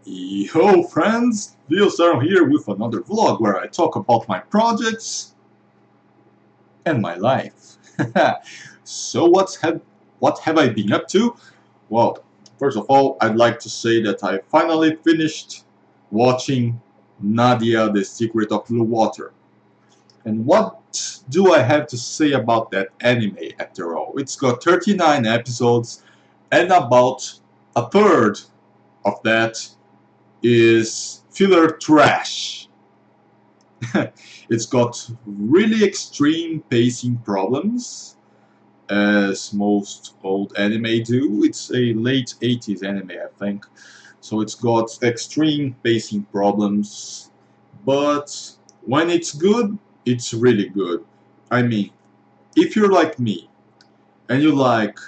Yo friends, LeoSyron here with another vlog where I talk about my projects and my life. So what have I been up to? Well, first of all, I'd like to say that I finally finished watching Nadia, The Secret of Blue Water. And what do I have to say about that anime after all? It's got 39 episodes and about a third of that is filler trash. It's got really extreme pacing problems, as most old anime do. It's a late 80s anime, I think. So it's got extreme pacing problems, but when it's good, it's really good. I mean, if you're like me, and you like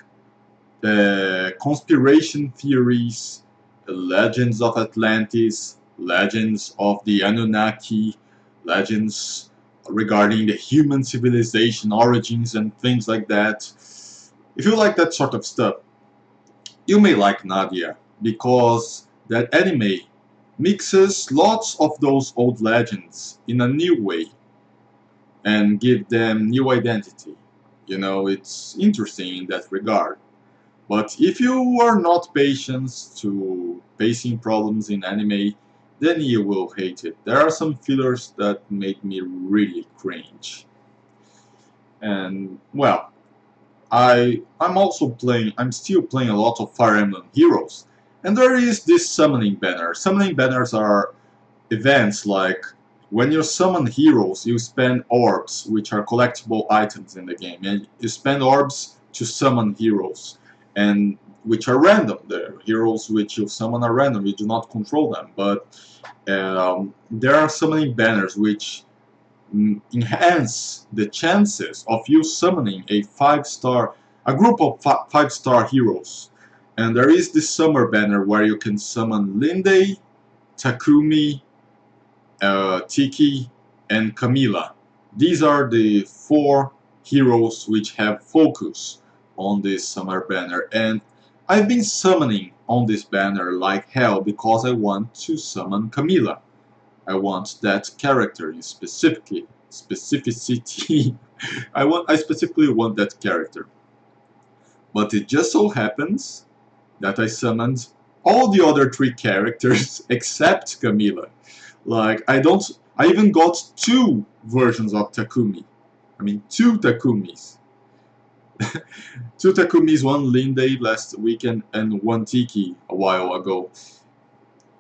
conspiration theories, legends of Atlantis, legends of the Anunnaki, legends regarding the human civilization origins and things like that. If you like that sort of stuff, you may like Nadia, because that anime mixes lots of those old legends in a new way and give them new identity. You know, it's interesting in that regard. But if you are not patient to pacing problems in anime, then you will hate it. There are some fillers that make me really cringe. And well, I'm still playing a lot of Fire Emblem Heroes. And there is this summoning banner. Summoning banners are events like when you summon heroes, you spend orbs, which are collectible items in the game, and you spend orbs to summon heroes, and which are random. The heroes which you summon are random, you do not control them, but there are summoning banners which enhance the chances of you summoning a group of 5-star heroes. And there is this summer banner where you can summon Linde, Takumi, Tiki, and Camila. These are the 4 heroes which have focus on this summer banner, and I've been summoning on this banner like hell because I want to summon Camila. I want that character in specificity. I specifically want that character. But it just so happens that I summoned all the other 3 characters except Camila. Like, I even got 2 versions of Takumi. I mean, 2 Takumis. 2 Takumis, 1 Linde last weekend, and 1 Tiki a while ago.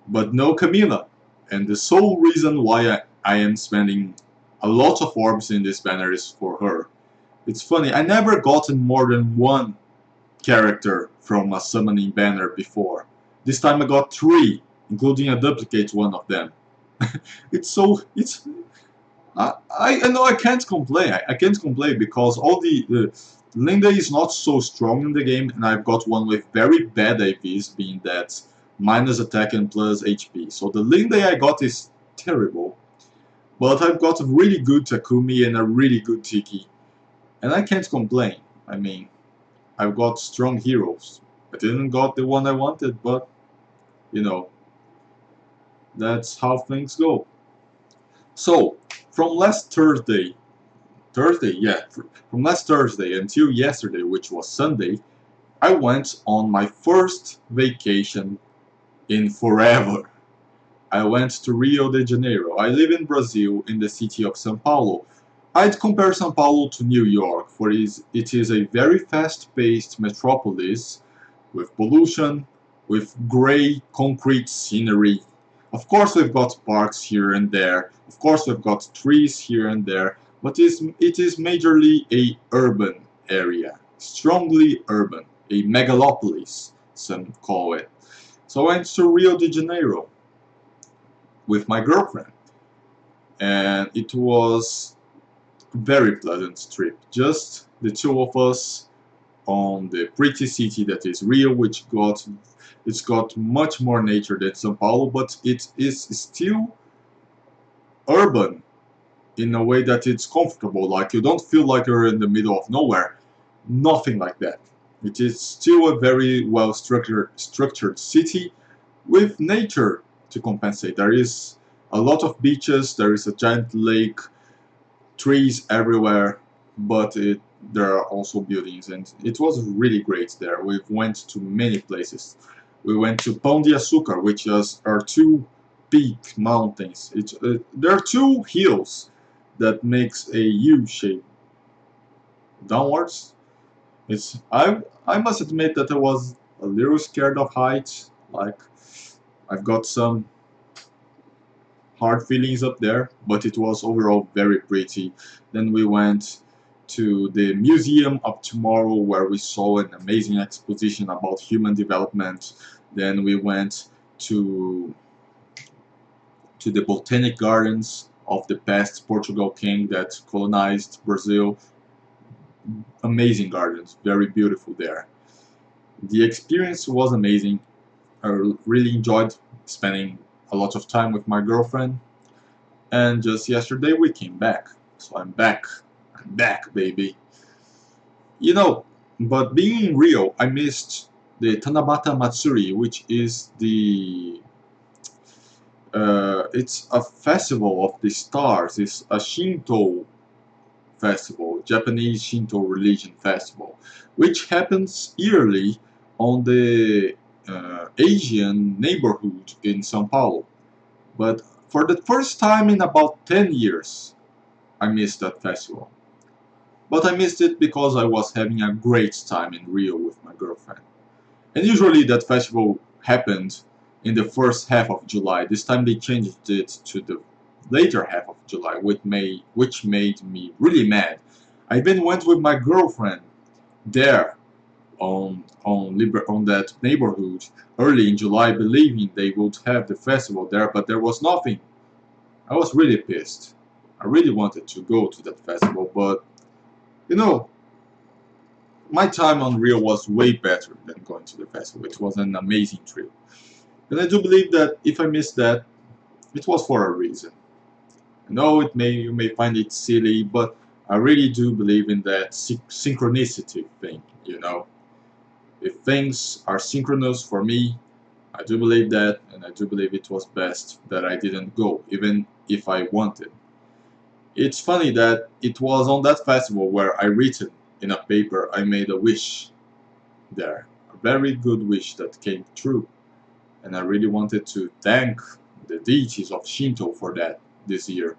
But no Camila. And the sole reason why I am spending a lot of orbs in this banner is for her. It's funny, I never gotten more than 1 character from a summoning banner before. This time I got 3, including a duplicate one of them. I know I can't complain. I can't complain because all the Linda is not so strong in the game, and I've got one with very bad AVs, being that minus attack and plus HP. So the Linda I got is terrible, but I've got a really good Takumi and a really good Tiki, and I can't complain. I mean, I've got strong heroes. I didn't got the one I wanted, but you know, that's how things go. So, from last Thursday, from last Thursday until yesterday, which was Sunday, I went on my first vacation in forever. I went to Rio de Janeiro. I live in Brazil, in the city of São Paulo. I'd compare São Paulo to New York, for it is a very fast-paced metropolis with pollution, with grey concrete scenery. Of course we've got parks here and there, of course we've got trees here and there, but it is majorly a urban area, strongly urban, a megalopolis, some call it. So I went to Rio de Janeiro with my girlfriend, and it was a very pleasant trip, just the 2 of us on the pretty city that is Rio, it's got much more nature than São Paulo, but it is still urban in a way that it's comfortable. Like, you don't feel like you're in the middle of nowhere. Nothing like that. It is still a very well structured city with nature to compensate. There is a lot of beaches, there is a giant lake, trees everywhere, but there are also buildings, and it was really great there. We went to many places. We went to Pão de Açúcar, which are two peak mountains. There are two hills that makes a U shape downwards. I must admit that I was a little scared of heights. Like, I've got some hard feelings up there, but it was overall very pretty. Then we went to the Museum of Tomorrow, where we saw an amazing exposition about human development. Then we went to the botanic gardens of the past Portugal king that colonized Brazil. Amazing gardens, very beautiful there. The experience was amazing. I really enjoyed spending a lot of time with my girlfriend, and just yesterday we came back. So I'm back. I'm back, baby. You know, but being in Rio, I missed the Tanabata Matsuri, which is it's a festival of the stars. It's a Shinto festival, Japanese Shinto religion festival, which happens yearly on the Asian neighborhood in São Paulo. But for the first time in about 10 years, I missed that festival. But I missed it because I was having a great time in Rio with my girlfriend. And usually that festival happened in the first half of July. This time they changed it to the later half of July, which made me really mad. I even went with my girlfriend there on that neighborhood early in July, believing they would have the festival there, but there was nothing. I was really pissed. I really wanted to go to that festival, but you know, my time on Rio was way better than going to the festival. It was an amazing trip, and I do believe that if I missed that, it was for a reason. I know you may find it silly, but I really do believe in that synchronicity thing. You know, if things are synchronous for me, I do believe that, and I do believe it was best that I didn't go, even if I wanted. It's funny that it was on that festival where I written in a paper I made a wish there, a very good wish that came true, and I really wanted to thank the deities of Shinto for that this year.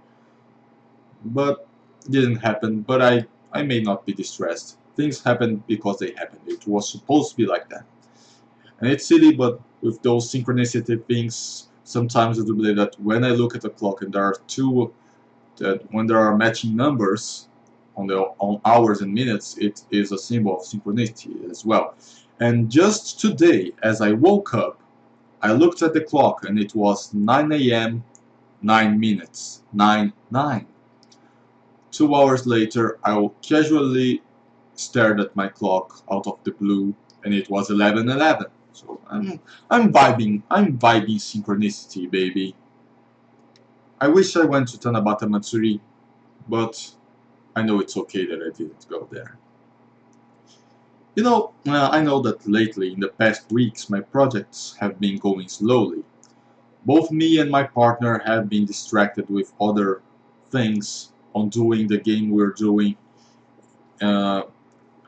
But it didn't happen, but I may not be distressed. Things happen because they happened. It was supposed to be like that. And it's silly, but with those synchronicity things, sometimes I do believe that when I look at the clock and there are two, that when there are matching numbers on hours and minutes, it is a symbol of synchronicity as well. And just today, as I woke up, I looked at the clock and it was 9 a.m. 9 minutes. 9. 2 hours later, I casually stared at my clock out of the blue, and it was 11:11. So I'm vibing synchronicity, baby. I wish I went to Tanabata Matsuri, but I know it's okay that I didn't go there. You know, I know that lately, in the past weeks, my projects have been going slowly. Both me and my partner have been distracted with other things on doing the game we're doing. Uh,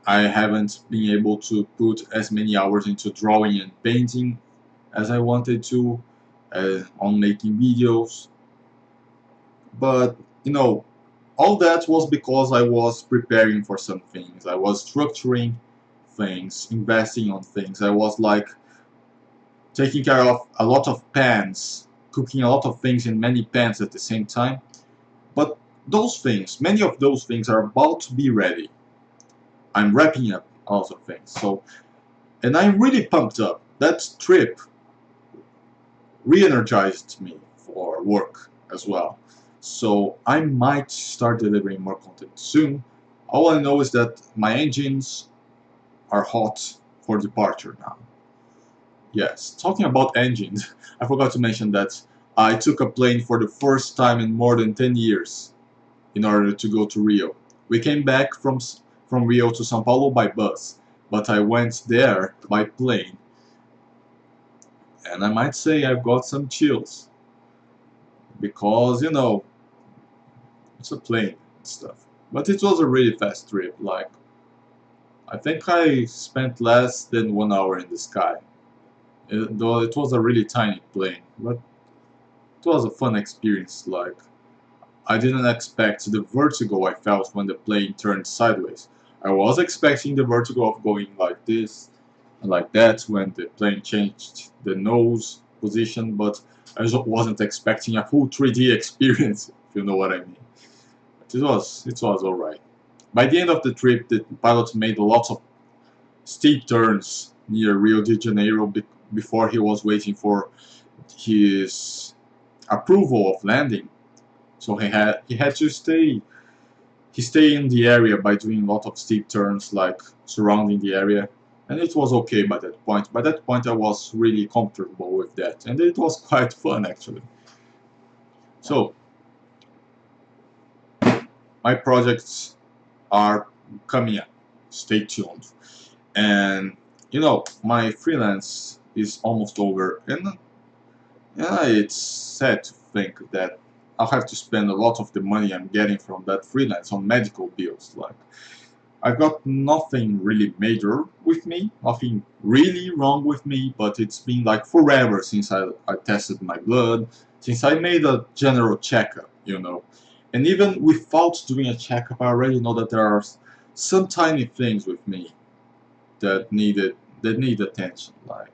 I haven't been able to put as many hours into drawing and painting as I wanted to, on making videos. But, you know, all that was because I was preparing for some things. I was structuring things, investing on things. I was like taking care of a lot of pans, cooking a lot of things in many pans at the same time. But those things, many of those things are about to be ready. I'm wrapping up a lot of things. So, and I'm really pumped up. That trip re-energized me for work as well. So I might start delivering more content soon. All I know is that my engines are hot for departure now. Yes, talking about engines, I forgot to mention that I took a plane for the first time in more than 10 years in order to go to Rio. We came back from Rio to São Paulo by bus, but I went there by plane. And I might say I've got some chills because, you know, it's a plane and stuff. But it was a really fast trip. Like, I think I spent less than 1 hour in the sky. Though it was a really tiny plane, but it was a fun experience. Like, I didn't expect the vertigo I felt when the plane turned sideways. I was expecting the vertigo of going like this and like that when the plane changed the nose position, but I wasn't expecting a full 3D experience, if you know what I mean. But it was alright. By the end of the trip, the pilot made lots of steep turns near Rio de Janeiro before he was waiting for his approval of landing. So he had to stay in the area by doing a lot of steep turns, like surrounding the area, and it was okay by that point. By that point, I was really comfortable with that, and it was quite fun actually. So my projects are coming up. Stay tuned. And you know, my freelance is almost over, and yeah, it's sad to think that I'll have to spend a lot of the money I'm getting from that freelance on medical bills. Like, I've got nothing really major with me, nothing really wrong with me, but it's been like forever since I tested my blood, since I made a general checkup, you know. And even without doing a checkup, I already know that there are some tiny things with me that need attention. Like,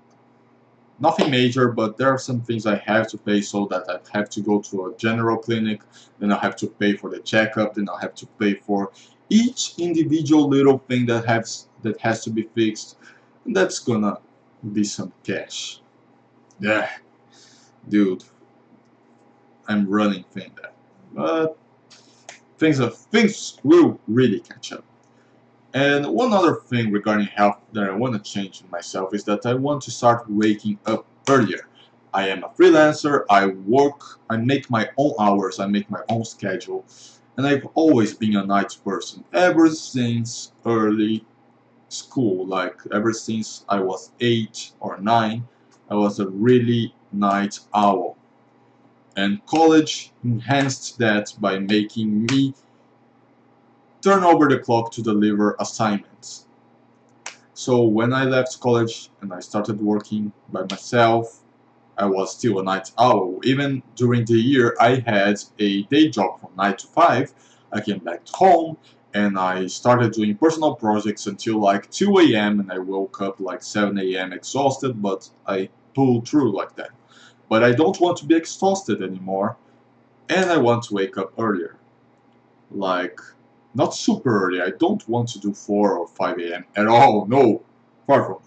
nothing major, but there are some things I have to pay, so that I have to go to a general clinic, then I have to pay for the checkup, then I have to pay for each individual little thing that has to be fixed, and that's gonna be some cash. Yeah, dude, I'm running thin there, but things will really catch up. And one other thing regarding health that I want to change in myself is that I want to start waking up earlier. I am a freelancer, I work, I make my own hours, I make my own schedule, and I've always been a night person ever since early school. Like, ever since I was 8 or 9, I was a really night owl. And college enhanced that by making me turn over the clock to deliver assignments. So when I left college and I started working by myself, I was still a night owl. Even during the year, I had a day job from 9 to 5. I came back home and I started doing personal projects until like 2 a.m. and I woke up like 7 a.m. exhausted, but I pulled through like that. But I don't want to be exhausted anymore, and I want to wake up earlier. Like, not super early. I don't want to do 4 or 5 a.m. at all. No, far from it.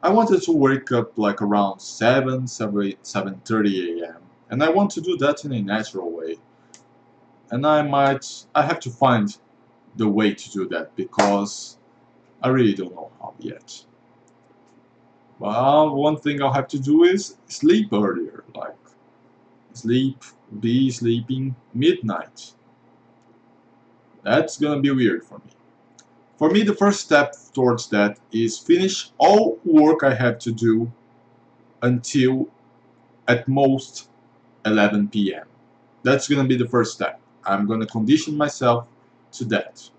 I wanted to wake up like around 7:30 a.m. and I want to do that in a natural way. And I have to find the way to do that because I really don't know how yet. Well, one thing I'll have to do is sleep earlier. Like, be sleeping midnight. That's gonna be weird for me. For me, the first step towards that is finish all work I have to do until at most 11 p.m. That's gonna be the first step. I'm gonna condition myself to that.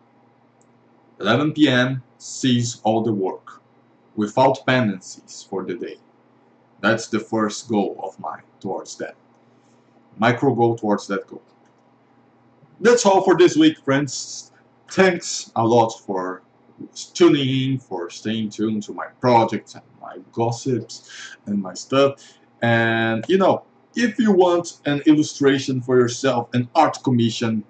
11 p.m. cease all the work without pendencies for the day. That's the first goal of mine towards that. Micro goal towards that goal. That's all for this week, friends. Thanks a lot for tuning in, for staying tuned to my projects and my gossips and my stuff. And you know, if you want an illustration for yourself, an art commission,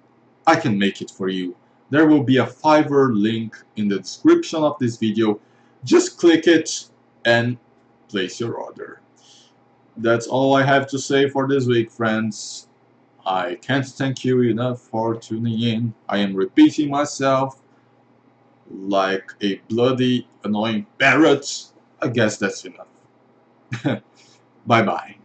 I can make it for you. There will be a Fiverr link in the description of this video. Just click it and place your order. That's all I have to say for this week, friends. I can't thank you enough for tuning in. I am repeating myself like a bloody annoying parrot. I guess that's enough. Bye bye.